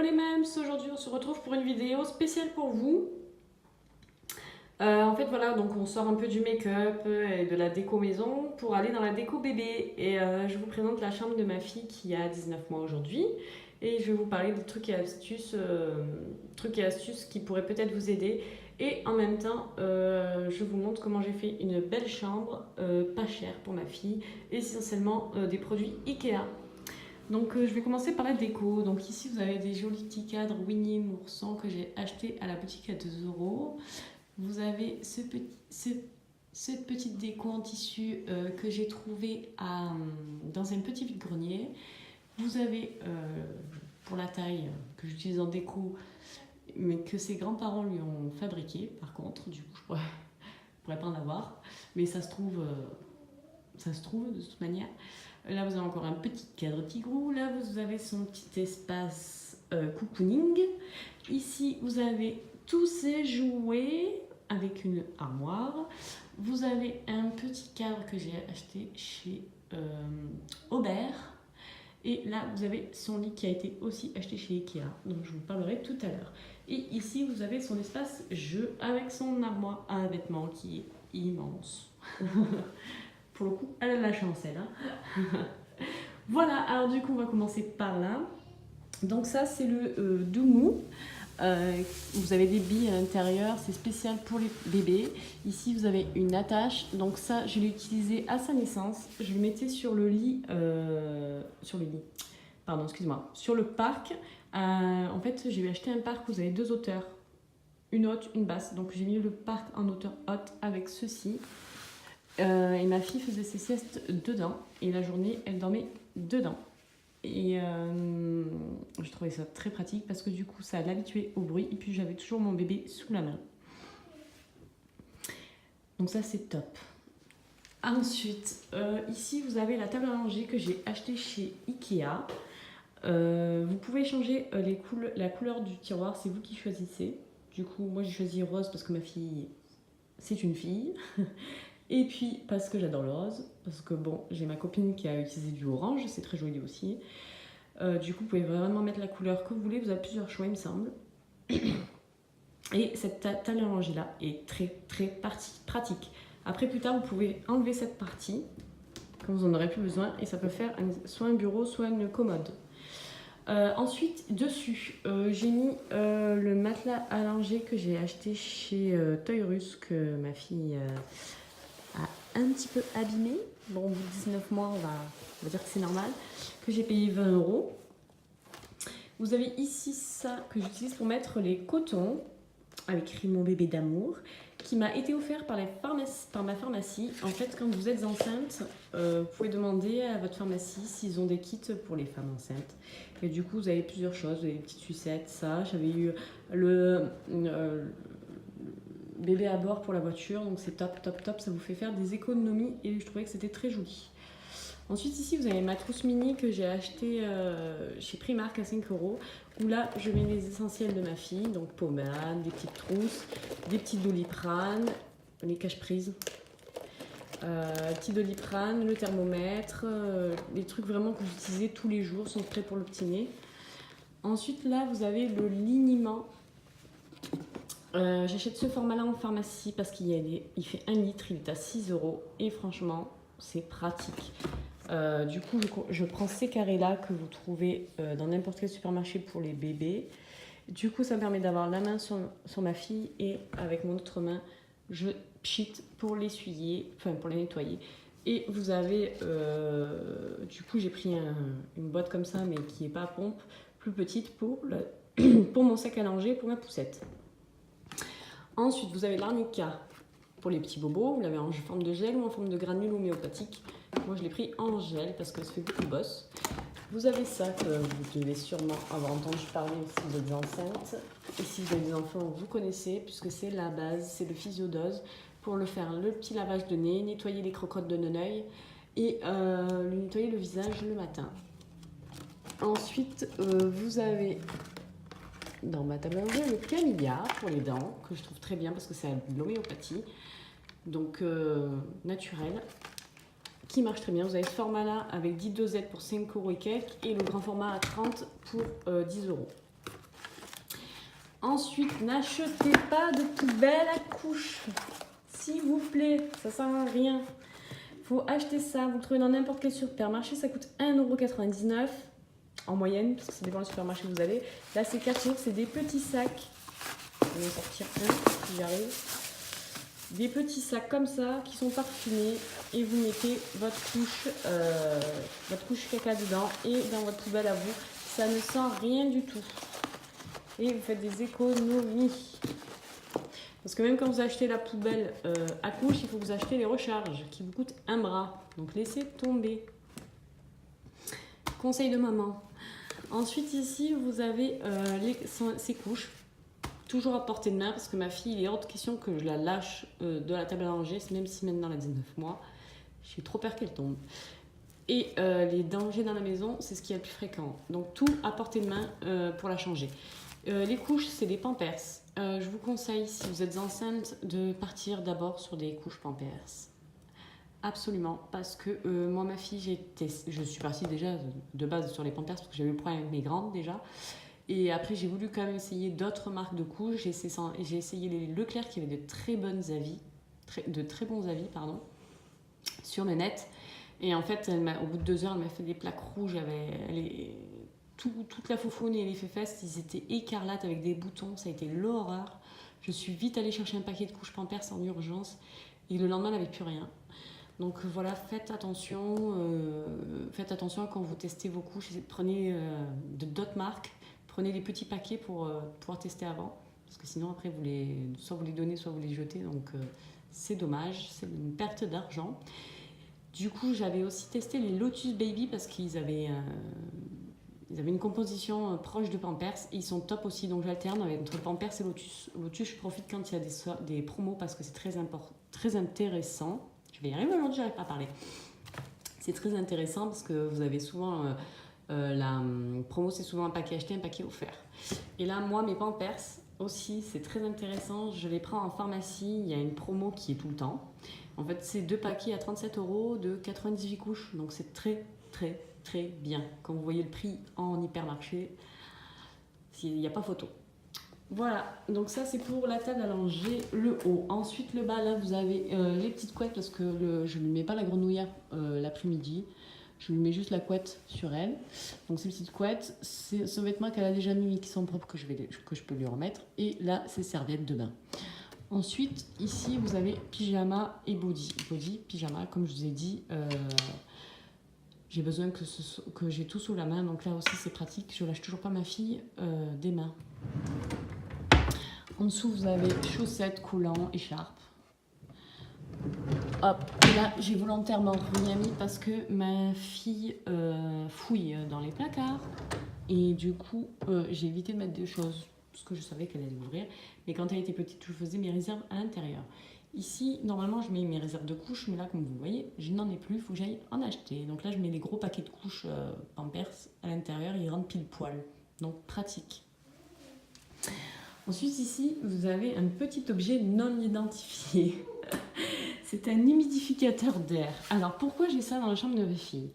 les mêmes, aujourd'hui on se retrouve pour une vidéo spéciale pour vous. En fait voilà, donc on sort un peu du make-up et de la déco maison pour aller dans la déco bébé. Et je vous présente la chambre de ma fille qui a 19 mois aujourd'hui. Et je vais vous parler des trucs et astuces qui pourraient peut-être vous aider. Et en même temps, je vous montre comment j'ai fait une belle chambre, pas chère pour ma fille, essentiellement des produits Ikea. Donc je vais commencer par la déco. Donc ici vous avez des jolis petits cadres Winnie Moursan que j'ai acheté à la boutique à 2 €. Vous avez cette petite déco en tissu que j'ai trouvé dans un petit vide-grenier. Vous avez pour la taille que j'utilise en déco, mais que ses grands-parents lui ont fabriqué. Par contre, du coup, je pourrais pas en avoir, mais ça se trouve de toute manière. Là, vous avez encore un petit cadre tigrou. Là, vous avez son petit espace cocooning. Ici, vous avez tous ces jouets avec une armoire. Vous avez un petit cadre que j'ai acheté chez Aubert. Et là, vous avez son lit qui a été aussi acheté chez Ikea. Donc, je vous parlerai tout à l'heure. Et ici, vous avez son espace jeu avec son armoire à vêtements qui est immense. Pour le coup, elle a de la chance, elle. Hein. Voilà, alors du coup, on va commencer par là. Donc ça, c'est le Doumou. Vous avez des billes à l'intérieur, c'est spécial pour les bébés. Ici, vous avez une attache. Donc ça, je l'ai utilisé à sa naissance. Je le mettais sur le lit, pardon, excuse-moi, sur le parc. En fait, j'ai acheté un parc où vous avez 2 hauteurs, une haute, une basse. Donc j'ai mis le parc en hauteur haute avec ceci. Et ma fille faisait ses siestes dedans. Et la journée, elle dormait dedans. Et je trouvais ça très pratique parce que du coup, ça l'habituait au bruit. Et puis, j'avais toujours mon bébé sous la main. Donc ça, c'est top. Ensuite, ici, vous avez la table à manger que j'ai achetée chez Ikea. Vous pouvez changer la couleur du tiroir, c'est vous qui choisissez. Du coup, moi, j'ai choisi rose parce que ma fille, c'est une fille. Et puis, parce que j'adore le rose, parce que bon, j'ai ma copine qui a utilisé du orange, c'est très joli aussi. Du coup, vous pouvez vraiment mettre la couleur que vous voulez, vous avez plusieurs choix, il me semble. Et cette table à manger là est très très pratique. Après, plus tard, vous pouvez enlever cette partie, quand vous en aurez plus besoin, et ça peut faire soit un bureau, soit une commode. Ensuite, dessus, j'ai mis le matelas allongé que j'ai acheté chez Toys R Us, que ma fille a un petit peu abîmé. Bon, au bout de 19 mois, on va dire que c'est normal. Que j'ai payé 20 €. Vous avez ici ça que j'utilise pour mettre les cotons, avec écrit mon bébé d'amour, qui m'a été offert par ma pharmacie. En fait, quand vous êtes enceinte, vous pouvez demander à votre pharmacie s'ils ont des kits pour les femmes enceintes. Et du coup, vous avez plusieurs choses, vous avez des petites sucettes, ça. J'avais eu le bébé à bord pour la voiture, donc c'est top, ça vous fait faire des économies et je trouvais que c'était très joli. Ensuite ici vous avez ma trousse mini que j'ai acheté chez Primark à 5 €, où là je mets les essentiels de ma fille, donc pommade, des petites trousses, des petits Doliprane, les cache-prises, petits Doliprane, le thermomètre, les trucs vraiment que j'utilisais tous les jours, sont prêts pour le petit nez. Ensuite là vous avez le liniment. J'achète ce format-là en pharmacie parce il fait 1 litre, il est à 6 € et franchement, c'est pratique. Du coup, je prends ces carrés-là que vous trouvez dans n'importe quel supermarché pour les bébés. Du coup, ça me permet d'avoir la main sur ma fille et avec mon autre main, je pchite pour l'essuyer, enfin pour les nettoyer. Et vous avez, du coup, j'ai pris une boîte comme ça, mais qui n'est pas à pompe, plus petite pour mon sac à langer, pour ma poussette. Ensuite, vous avez l'arnica pour les petits bobos. Vous l'avez en forme de gel ou en forme de granule homéopathique. Moi, je l'ai pris en gel parce que ça fait beaucoup de bosse. Vous avez ça que vous devez sûrement avoir entendu parler si vous êtes enceinte. Et si vous avez des enfants, vous connaissez, puisque c'est la base, c'est le physiodose. Pour le faire, le petit lavage de nez, nettoyer les crocottes de Neneuil et lui nettoyer le visage le matin. Ensuite, vous avez dans ma table à manger le Camilla pour les dents, que je trouve très bien parce que c'est de l'homéopathie, donc naturel, qui marche très bien. Vous avez ce format là avec 10 dosettes pour 5 € et quelques, et le grand format à 30 pour 10 €. Ensuite, n'achetez pas de poubelle à couches. S'il vous plaît, ça sert à rien. Il faut acheter ça. Vous le trouvez dans n'importe quel supermarché. Ça coûte 1,99 € en moyenne, parce que ça dépend du supermarché où vous allez. Là, c'est 4 €. C'est des petits sacs. Je vais en sortir un si j'y arrive. Des petits sacs comme ça qui sont parfumés. Et vous mettez votre couche caca dedans et dans votre poubelle à vous. Ça ne sent rien du tout. Et vous faites des économies. Parce que même quand vous achetez la poubelle à couche, il faut que vous achetez les recharges qui vous coûtent un bras. Donc laissez tomber. Conseil de maman. Ensuite ici, vous avez ces couches. Toujours à portée de main parce que ma fille, il est hors de question que je la lâche de la table à langer, même si maintenant elle a 19 mois. J'ai trop peur qu'elle tombe. Et les dangers dans la maison, c'est ce qui est le plus fréquent. Donc tout à portée de main pour la changer. Les couches, c'est des Pampers. Je vous conseille, si vous êtes enceinte, de partir d'abord sur des couches Pampers. Absolument, parce que moi, ma fille, je suis partie déjà de base sur les Pampers parce que j'avais eu le problème avec mes grandes déjà. Et après, j'ai voulu quand même essayer d'autres marques de couches. J'ai essayé les Leclerc qui avaient de très bons avis, sur le net. Et en fait, au bout de 2 heures, elle m'a fait des plaques rouges. Toute la foufoune et les fesses, ils étaient écarlates avec des boutons. Ça a été l'horreur. Je suis vite allée chercher un paquet de couches Pampers en urgence. Et le lendemain, elle n'avait plus rien. Donc voilà, faites attention quand vous testez vos couches. Prenez d'autres marques. Prenez des petits paquets pour pouvoir tester avant. Parce que sinon, après, soit vous les donnez, soit vous les jetez. Donc c'est dommage. C'est une perte d'argent. Du coup, j'avais aussi testé les Lotus Baby parce qu'ils avaient une composition proche de Pampers et ils sont top aussi. Donc j'alterne entre Pampers et Lotus. Lotus, je profite quand il y a des promos parce que c'est très intéressant. Je vais y arriver aujourd'hui, j'arrive pas à parler. C'est très intéressant parce que vous avez souvent la promo, c'est souvent un paquet acheté, un paquet offert. Et là, moi, mes Pampers aussi, c'est très intéressant. Je les prends en pharmacie. Il y a une promo qui est tout le temps. En fait, c'est 2 paquets à 37 € de 98 couches. Donc, c'est très, très, très bien. Quand vous voyez le prix en hypermarché, il n'y a pas photo. Voilà, donc ça c'est pour la table à langer, le haut. Ensuite, le bas, là, vous avez les petites couettes parce que je ne lui mets pas la grenouillère l'après-midi. Je lui mets juste la couette sur elle. Donc ces petites couettes, c'est ce vêtement qu'elle a déjà mis mais qui sont propres que je peux lui remettre. Et là, c'est serviettes de bain. Ensuite, ici, vous avez pyjama et body. Body, pyjama, comme je vous ai dit, j'ai besoin que j'ai tout sous la main. Donc là aussi, c'est pratique. Je lâche toujours pas ma fille des mains. En dessous, vous avez chaussettes, collants, écharpes. Hop, et là j'ai volontairement rien mis parce que ma fille fouille dans les placards et du coup j'ai évité de mettre des choses parce que je savais qu'elle allait ouvrir. Mais quand elle était petite, je faisais mes réserves à l'intérieur. Ici, normalement, je mets mes réserves de couches, mais là, comme vous voyez, je n'en ai plus, il faut que j'aille en acheter. Donc là, je mets les gros paquets de couches Pampers à l'intérieur, ils rentrent pile poil. Donc pratique. Ensuite, ici, vous avez un petit objet non identifié. C'est un humidificateur d'air. Alors, pourquoi j'ai ça dans la chambre de ma fille ?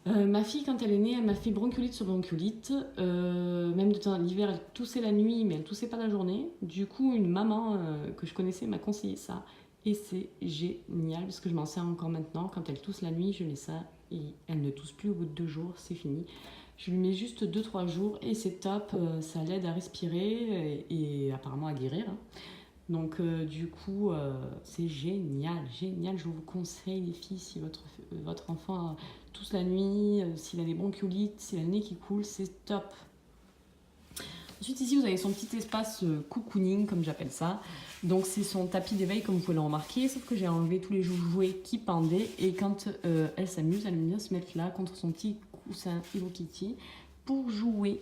Ma fille, quand elle est née, elle m'a fait bronchiolite sur bronchiolite. Même de temps l'hiver, elle toussait la nuit, mais elle toussait pas la journée. Du coup, une maman que je connaissais m'a conseillé ça. Et c'est génial, parce que je m'en sers encore maintenant. Quand elle tousse la nuit, je mets ça et elle ne tousse plus au bout de 2 jours, c'est fini. Je lui mets juste 2-3 jours et c'est top. Ça l'aide à respirer et apparemment à guérir. Hein. Donc du coup, c'est génial, génial. Je vous conseille les filles, si votre enfant tousse la nuit, s'il a des bronchiolites, s'il a le nez qui coule, c'est top. Ensuite ici, vous avez son petit espace cocooning, comme j'appelle ça. Donc c'est son tapis d'éveil, comme vous pouvez le remarquer, sauf que j'ai enlevé tous les jouets qui pendaient. Et quand elle s'amuse, elle aime bien se mettre là, contre son petit coussin Hello Kitty, pour jouer.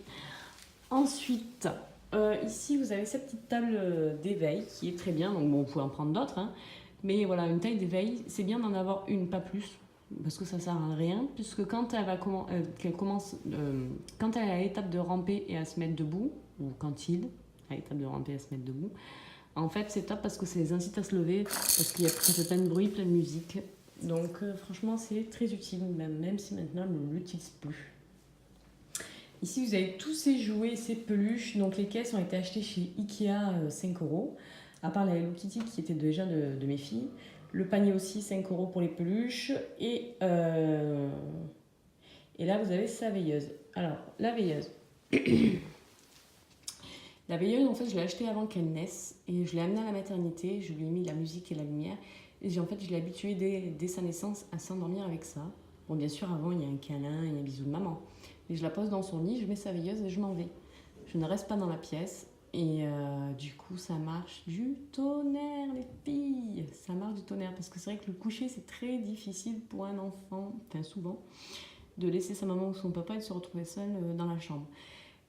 Ensuite... ici, vous avez cette petite table d'éveil qui est très bien. Donc, bon, vous pouvez en prendre d'autres. Hein. Mais voilà, une taille d'éveil, c'est bien d'en avoir une, pas plus. Parce que ça ne sert à rien. Puisque quand elle est à l'étape de ramper et à se mettre debout, ou quand il est à l'étape de ramper et à se mettre debout, en fait, c'est top parce que ça les incite à se lever. Parce qu'il y a plein de bruit, plein de musique. Donc, franchement, c'est très utile, même si maintenant, elle ne l'utilise plus. Ici, vous avez tous ces jouets, ces peluches. Donc, les caisses ont été achetées chez Ikea 5 euros. À part la Hello Kitty qui était déjà de mes filles. Le panier aussi, 5 euros pour les peluches. Et là, vous avez sa veilleuse. Alors, la veilleuse. La veilleuse, en fait, je l'ai achetée avant qu'elle naisse. Et je l'ai amenée à la maternité. Je lui ai mis la musique et la lumière. Et en fait, je l'ai habituée dès sa naissance à s'endormir avec ça. Bon, bien sûr, avant, il y a un câlin, il y a un bisou de maman. Et je la pose dans son lit, je mets sa veilleuse et je m'en vais. Je ne reste pas dans la pièce. Et du coup, ça marche du tonnerre, les filles. Ça marche du tonnerre. Parce que c'est vrai que le coucher, c'est très difficile pour un enfant, enfin souvent, de laisser sa maman ou son papa et de se retrouver seul dans la chambre.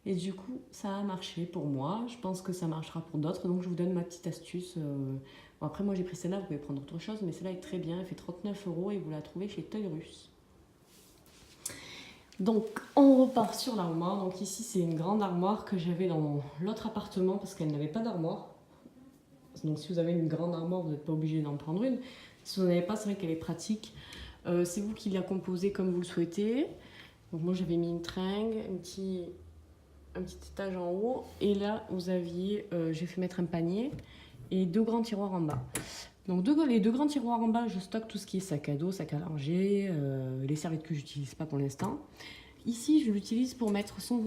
Et du coup, ça a marché pour moi. Je pense que ça marchera pour d'autres. Donc, je vous donne ma petite astuce. Bon, après, moi, j'ai pris celle-là. Vous pouvez prendre autre chose. Mais celle-là est très bien. Elle fait 39 euros et vous la trouvez chez Toy Russe. Donc, on repart sur l'armoire. Donc ici, c'est une grande armoire que j'avais dans l'autre appartement parce qu'elle n'avait pas d'armoire. Donc, si vous avez une grande armoire, vous n'êtes pas obligé d'en prendre une. Si vous n'en avez pas, c'est vrai qu'elle est pratique. C'est vous qui la composez comme vous le souhaitez. Donc, moi, j'avais mis une tringle, un petit étage en haut. Et là, vous aviez, j'ai fait mettre un panier et 2 grands tiroirs en bas. Donc les 2 grands tiroirs en bas, je stocke tout ce qui est sac à dos, sac à langer, les serviettes que j'utilise pas pour l'instant. Ici, je l'utilise pour mettre son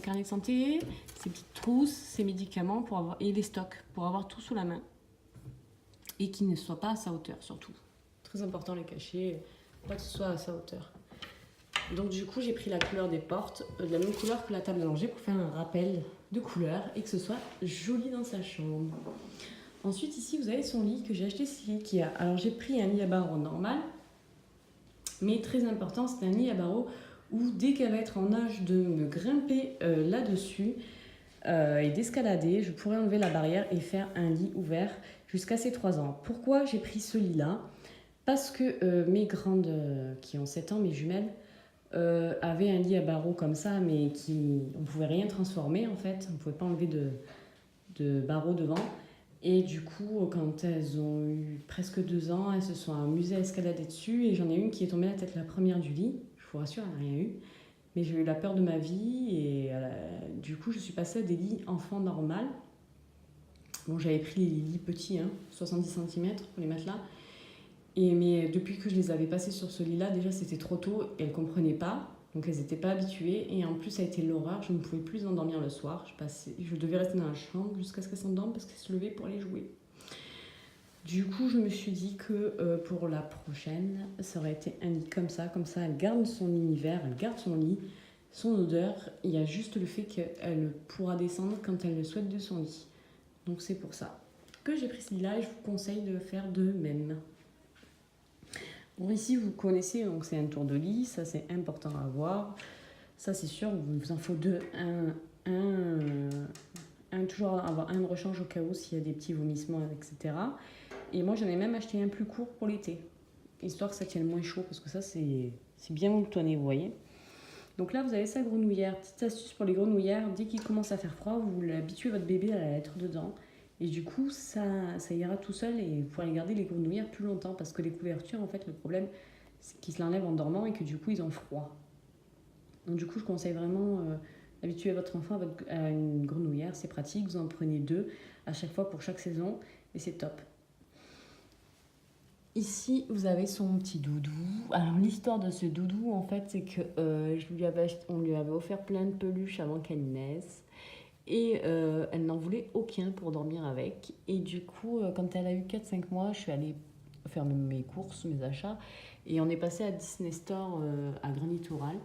carnet de santé, ses petites trousses, ses médicaments et les stocks, pour avoir tout sous la main. Et qu'il ne soit pas à sa hauteur, surtout. Très important, les cacher, pas que ce soit à sa hauteur. Donc du coup, j'ai pris la couleur des portes, de la même couleur que la table à langer, pour faire un rappel de couleur et que ce soit joli dans sa chambre. Ensuite, ici, vous avez son lit que j'ai acheté chez Ikea. Alors, j'ai pris un lit à barreaux normal, mais très important, c'est un lit à barreaux où dès qu'elle va être en âge de me grimper là-dessus et d'escalader, je pourrais enlever la barrière et faire un lit ouvert jusqu'à ses 3 ans. Pourquoi j'ai pris ce lit-là? Parce que mes grandes, qui ont 7 ans, mes jumelles, avaient un lit à barreaux comme ça, mais on ne pouvait rien transformer en fait, on ne pouvait pas enlever de barreaux devant. Et du coup, quand elles ont eu presque 2 ans, elles se sont amusées à escalader dessus. Et j'en ai une qui est tombée la tête la première du lit. Je vous rassure, elle n'a rien eu. Mais j'ai eu la peur de ma vie. Et du coup, je suis passée à des lits enfants normales. Bon, j'avais pris les lits petits, 70 cm pour les matelas. Mais depuis que je les avais passés sur ce lit-là, déjà c'était trop tôt. Et elles ne comprenaient pas. Donc elles n'étaient pas habituées. Et en plus, ça a été l'horreur. Je ne pouvais plus endormir le soir. Je devais rester dans la chambre jusqu'à ce qu'elles s'endorment parce qu'elles se levaient pour aller jouer. Du coup, je me suis dit que pour la prochaine, ça aurait été un lit comme ça. Comme ça, elle garde son univers, elle garde son lit, son odeur. Il y a juste le fait qu'elle pourra descendre quand elle le souhaite de son lit. Donc c'est pour ça que j'ai pris ce lit-là et je vous conseille de faire de même. Bon, ici, vous connaissez, donc c'est un tour de lit, ça c'est important à avoir. Ça c'est sûr, il vous en faut 2. Toujours avoir un de rechange au cas où s'il y a des petits vomissements, etc. Et moi j'en ai même acheté un plus court pour l'été, histoire que ça tienne moins chaud, parce que ça c'est bien moutonné, vous voyez. Donc là vous avez sa grenouillère. Petite astuce pour les grenouillères, dès qu'il commence à faire froid, vous habituez votre bébé à être dedans. Et du coup, ça ira tout seul et vous pourrez garder les grenouillères plus longtemps parce que les couvertures, en fait, le problème, c'est qu'ils se l'enlèvent en dormant et que du coup, ils ont froid. Donc du coup, je conseille vraiment d'habituer votre enfant à une grenouillère. C'est pratique, vous en prenez 2 à chaque fois pour chaque saison et c'est top. Ici, vous avez son petit doudou. Alors, l'histoire de ce doudou, en fait, c'est que on lui avait offert plein de peluches avant qu'elle naisse. Et elle n'en voulait aucun pour dormir avec. Et du coup, quand elle a eu 4-5 mois, je suis allée faire mes courses, mes achats. Et on est passé à Disney Store à Grand Littoral.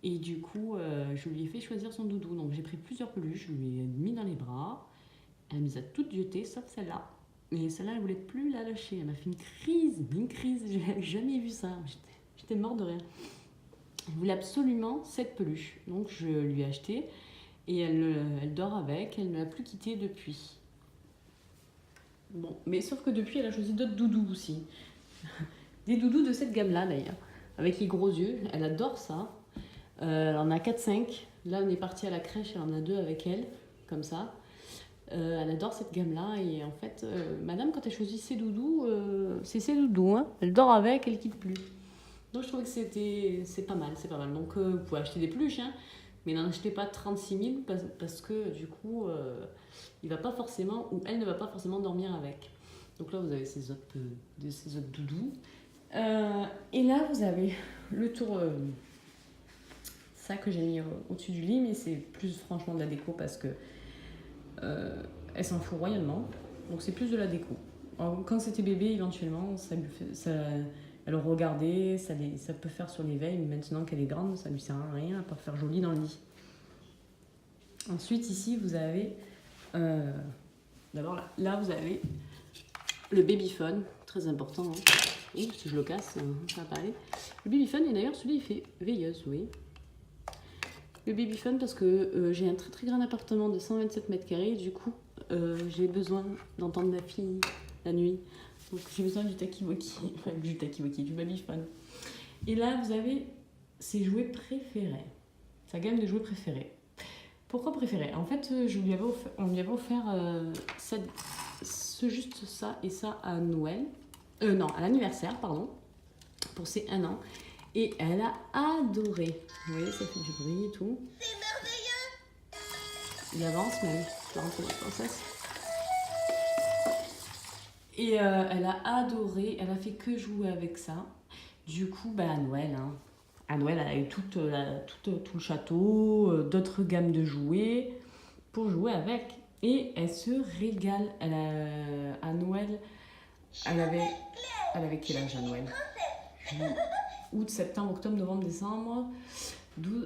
Et du coup, je lui ai fait choisir son doudou. Donc j'ai pris plusieurs peluches, je lui ai mis dans les bras. Elle nous a toutes jetées, sauf celle-là. Et celle-là, elle ne voulait plus la lâcher. Elle m'a fait une crise. Je n'avais jamais vu ça. J'étais morte de rire. Elle voulait absolument cette peluche. Donc je lui ai acheté. Et elle dort avec, elle ne l'a plus quitté depuis. Bon, mais sauf que depuis, elle a choisi d'autres doudous aussi. Des doudous de cette gamme-là, d'ailleurs. Avec les gros yeux, elle adore ça. Elle en a 4-5. Là, on est parti à la crèche, elle en a 2 avec elle, comme ça. Elle adore cette gamme-là. Et en fait, madame, quand elle choisit ses doudous, c'est ses doudous. Elle dort avec, elle quitte plus. Donc, je trouvais que c'est pas mal, c'est pas mal. Donc, vous pouvez acheter des peluches, Mais n'en achetez pas 36 000 parce que du coup, il va pas forcément, ou elle ne va pas forcément dormir avec. Donc là, vous avez ces autres doudous. Et là, vous avez le tour, ça que j'ai mis au-dessus du lit, mais c'est plus franchement de la déco parce que elle s'en fout royalement. Donc c'est plus de la déco. Alors, quand c'était bébé, éventuellement, elle regardait, ça peut faire sur l'éveil, mais maintenant qu'elle est grande, ça lui sert à rien à part faire joli dans le lit. Ensuite, ici, vous avez... d'abord, là, vous avez le babyphone, très important. Hein. Oui, si je le casse, ça va pas aller. Le babyphone, et d'ailleurs, celui, il fait veilleuse, oui. Le babyphone, parce que j'ai un très très grand appartement de 127 mètres carrés, du coup, j'ai besoin d'entendre ma fille la nuit. Donc, j'ai besoin du takiwoki, du babyphone. Et là, vous avez ses jouets préférés, sa gamme de jouets préférés. Pourquoi préféré? En fait, on lui avait offert juste ça et ça à Noël. Non, à l'anniversaire, pardon. Pour ses 1 an. Et elle a adoré. Vous voyez, ça fait du bruit et tout. C'est merveilleux! Il avance même. Je vais rentrer dans la princesse. Et elle a adoré. Elle a fait que jouer avec ça. Du coup, à Noël, hein. À Noël, elle a eu tout le château, d'autres gammes de jouets pour jouer avec. Et elle se régale. À Noël, elle avait quel âge à Noël? Août, septembre, octobre, novembre, décembre.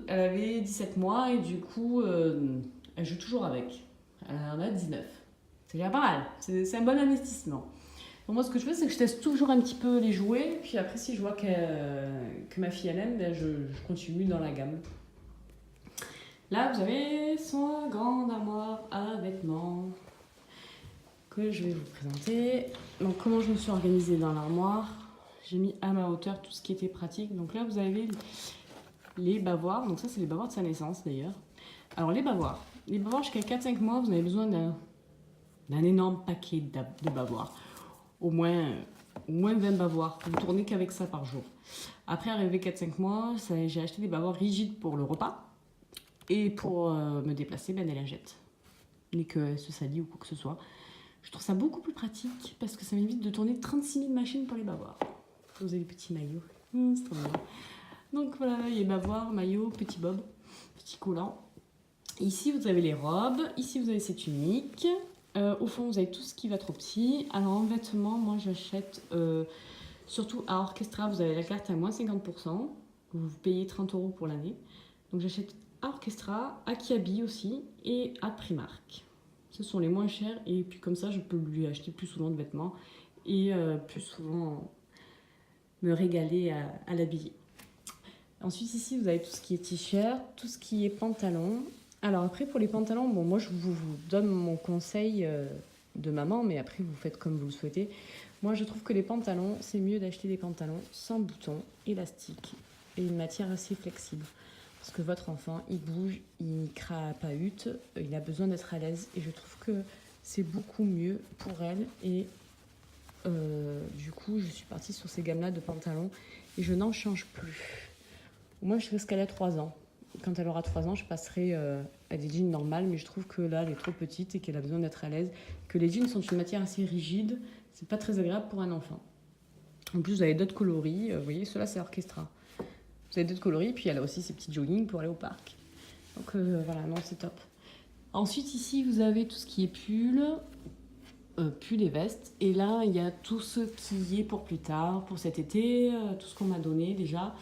Elle avait 17 mois et du coup, elle joue toujours avec. Elle en a 19. C'est déjà pas mal. C'est un bon investissement. Donc moi, ce que je fais, c'est que je teste toujours un petit peu les jouets. Puis après, si je vois que ma fille elle aime, je continue dans la gamme. Là, vous avez son grande armoire à vêtements que je vais vous présenter. Donc, comment je me suis organisée dans l'armoire? J'ai mis à ma hauteur tout ce qui était pratique. Donc là, vous avez les bavoirs. Donc ça, c'est les bavoirs de sa naissance, d'ailleurs. Alors, les bavoirs. Les bavoirs, jusqu'à 4-5 mois, vous avez besoin d'un énorme paquet de bavoirs. Au moins 20 bavoirs. Vous ne tournez qu'avec ça par jour. Après, arrivé 4-5 mois, j'ai acheté des bavoirs rigides pour le repas. Et pour me déplacer, des lingettes. Dès qu'elle se salit ou quoi que ce soit. Je trouve ça beaucoup plus pratique parce que ça m'évite de tourner 36 000 machines pour les bavoirs. Vous avez les petits maillots. C'est trop bien. Donc voilà, il y a bavoirs, maillots, petits bobs, petits collants. Ici, vous avez les robes. Ici, vous avez ces tuniques. Au fond, vous avez tout ce qui va trop petit. Alors, en vêtements, moi, j'achète surtout à Orchestra. Vous avez la carte à moins 50%. Vous payez 30 € pour l'année. Donc, j'achète à Orchestra, à Kiabi aussi et à Primark. Ce sont les moins chers et puis comme ça, je peux lui acheter plus souvent de vêtements et plus souvent me régaler à l'habiller. Ensuite, ici, vous avez tout ce qui est t-shirt, tout ce qui est pantalon. Alors après, pour les pantalons, bon, moi, je vous donne mon conseil de maman, mais après, vous faites comme vous le souhaitez. Moi, je trouve que les pantalons, c'est mieux d'acheter des pantalons sans boutons, élastiques et une matière assez flexible. Parce que votre enfant, il bouge, il crapahute, il a besoin d'être à l'aise. Et je trouve que c'est beaucoup mieux pour elle. Et du coup, je suis partie sur ces gammes-là de pantalons. Et je n'en change plus. Moi, jusqu'à ce qu'elle ait 3 ans. Quand elle aura 3 ans, je passerai à des jeans normales. Mais je trouve que là, elle est trop petite et qu'elle a besoin d'être à l'aise. Que les jeans sont une matière assez rigide. C'est pas très agréable pour un enfant. En plus, vous avez d'autres coloris. Vous voyez, ceux-là, c'est Orchestra. Vous avez d'autres coloris, puis elle a aussi ses petits joggings pour aller au parc. Donc voilà, non, c'est top. Ensuite, ici, vous avez tout ce qui est pull et vestes. Et là, il y a tout ce qui est pour plus tard, pour cet été, tout ce qu'on m'a donné déjà.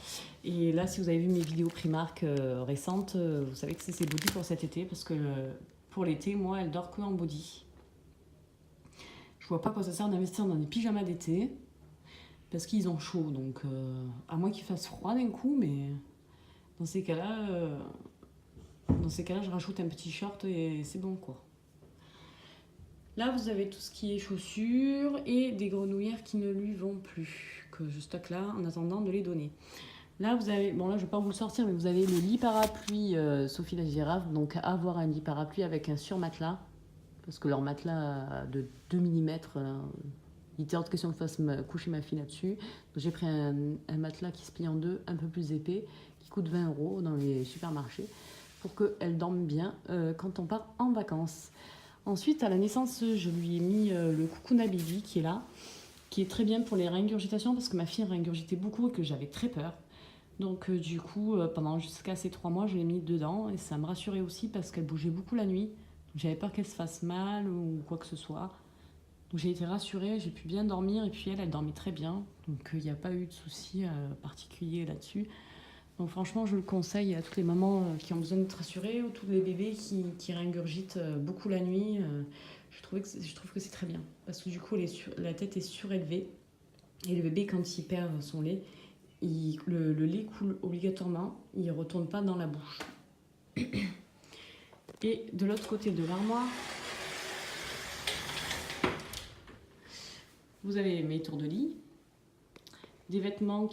Et là, si vous avez vu mes vidéos Primark récentes, vous savez que c'est ces bodys pour cet été, parce que pour l'été, moi, elle dort que en body. Je vois pas à quoi ça sert d'investir dans des pyjamas d'été. Parce qu'ils ont chaud, donc à moins qu'il fasse froid d'un coup, mais dans ces cas-là, je rajoute un petit short et c'est bon, quoi. Là, vous avez tout ce qui est chaussures et des grenouillères qui ne lui vont plus, que je stocke là en attendant de les donner. Là, vous avez, bon là, je vais pas vous le sortir, mais vous avez le lit parapluie Sophie la girafe, donc avoir un lit parapluie avec un surmatelas, parce que leur matelas de 2 mm... il était hors de question que je fasse coucher ma fille là-dessus. Donc j'ai pris un matelas qui se plie en deux, un peu plus épais, qui coûte 20 € dans les supermarchés. pour qu'elle dorme bien quand on part en vacances. Ensuite, à la naissance, je lui ai mis le Cocoon Baby qui est là, qui est très bien pour les réingurgitations parce que ma fille réingurgitait beaucoup et que j'avais très peur. Donc du coup, pendant jusqu'à ces 3 mois, je l'ai mis dedans et ça me rassurait aussi parce qu'elle bougeait beaucoup la nuit. Donc j'avais peur qu'elle se fasse mal ou quoi que ce soit. Donc j'ai été rassurée, j'ai pu bien dormir et puis elle dormait très bien. Donc il n'y a pas eu de soucis particuliers là-dessus. Donc franchement, je le conseille à toutes les mamans qui ont besoin d'être rassurées ou tous les bébés qui réingurgitent beaucoup la nuit. Je trouve que c'est très bien parce que du coup, la tête est surélevée et le bébé, quand il perd son lait, le lait coule obligatoirement, il ne retourne pas dans la bouche. Et de l'autre côté de l'armoire, vous avez mes tours de lit, des vêtements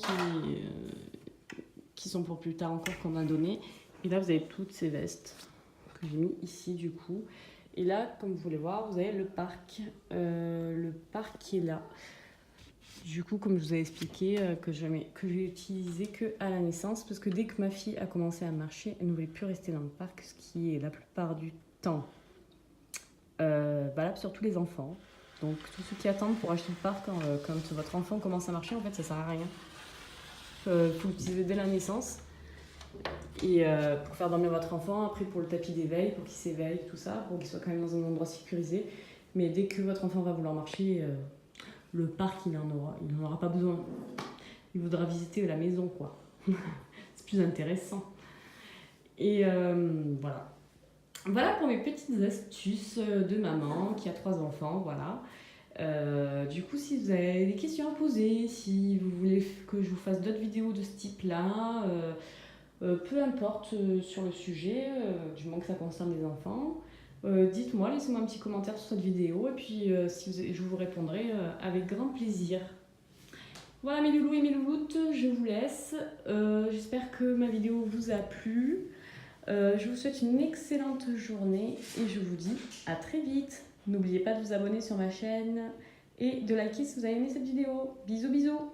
qui sont pour plus tard encore qu'on m'a donné. Et là, vous avez toutes ces vestes que j'ai mis ici du coup. Et là, comme vous voulez voir, vous avez le parc. Le parc qui est là. Du coup, comme je vous ai expliqué, que j'ai utilisé qu'à la naissance, parce que dès que ma fille a commencé à marcher, elle ne voulait plus rester dans le parc, ce qui est la plupart du temps valable sur tous les enfants. Donc tous ceux qui attendent pour acheter le parc quand votre enfant commence à marcher, en fait, ça sert à rien. Faut l'utiliser dès la naissance. Et pour faire dormir votre enfant, après pour le tapis d'éveil, pour qu'il s'éveille, tout ça, pour qu'il soit quand même dans un endroit sécurisé. Mais dès que votre enfant va vouloir marcher, le parc, il n'en aura pas besoin. Il voudra visiter la maison, quoi. C'est plus intéressant. Et voilà. Voilà pour mes petites astuces de maman qui a 3 enfants, voilà. Du coup, si vous avez des questions à poser, si vous voulez que je vous fasse d'autres vidéos de ce type-là, peu importe sur le sujet, du moment que ça concerne les enfants, dites-moi, laissez-moi un petit commentaire sur cette vidéo et puis je vous répondrai avec grand plaisir. Voilà mes loulous et mes louloutes, je vous laisse. J'espère que ma vidéo vous a plu. Je vous souhaite une excellente journée et je vous dis à très vite. N'oubliez pas de vous abonner sur ma chaîne et de liker si vous avez aimé cette vidéo. Bisous bisous.